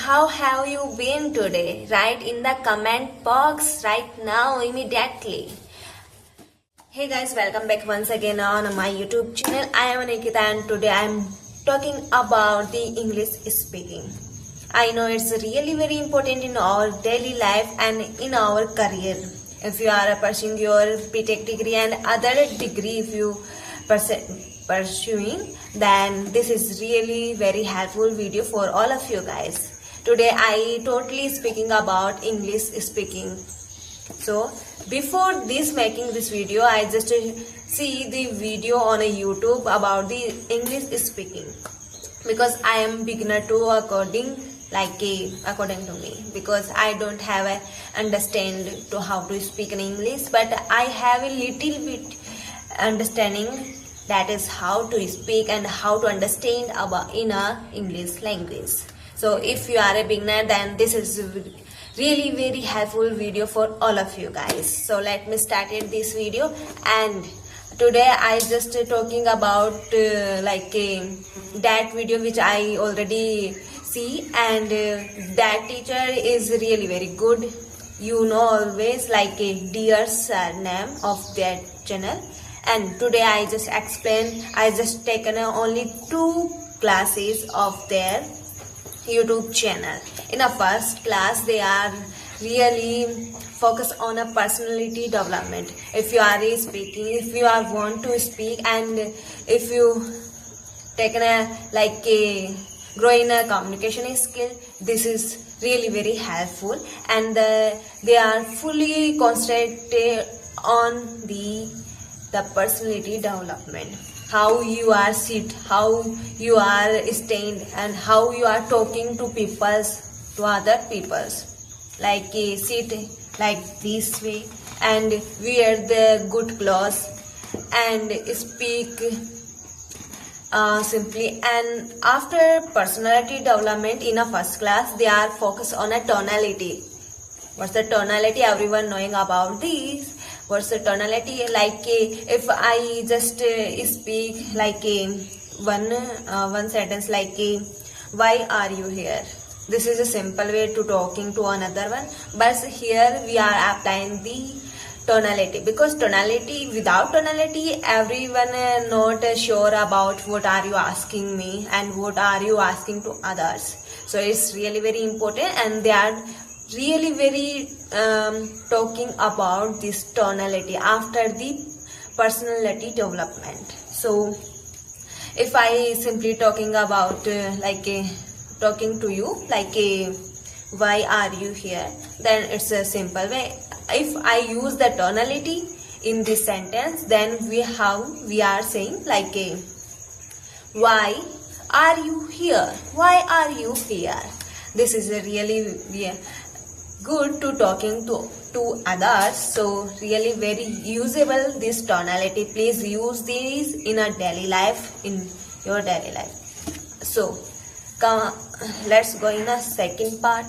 how have you been today? Write in the comment box right now immediately. Hey guys, welcome back once again on my YouTube channel. I am Nikita and today I am talking about the English speaking. I know it's really very important in our daily life and in our career. If you are pursuing your BTech degree and other degree if you pursuing, then this is really very helpful video for all of you guys. Today I totally speaking about English speaking. So before making this video, I just see the video on a YouTube about the English speaking because I am beginner to according to me, because I don't have a understand to how to speak in English, but I have a little bit understanding, that is how to speak and how to understand about in a English language. So if you are a beginner, then this is really very helpful video for all of you guys. So let me start this video. And today I just talking about that video which I already see, and that teacher is really very good. You know, always like a dear surname of that channel. And today I just taken only 2 classes of their YouTube channel. In a first class, they are really focus on a personality development. If you are speaking, if you are want to speak, and if you taken growing a communication skill, this is really very helpful. And they are fully concentrated on the personality development, how you are sit, how you are stand, and how you are talking to other peoples, sit like this way and wear the good clothes and speak simply. And after personality development in a first class, they are focused on a tonality. What's the tonality? Everyone knowing about this. What's the tonality? If I just speak one sentence why are you here? This is a simple way to talking to another one, but here we are applying the tonality, because without tonality everyone not sure about what are you asking me and what are you asking to others. So it's really very important, and they are really very talking about this tonality after the personality development. So if I simply talking about talking to you why are you here, then it's a simple way. If I use the tonality in this sentence, then we are saying why are you here? Why are you here? This is a really good to talking to others. So really very usable this tonality. Please use these in a daily life, in your daily life. So let's go in a second part.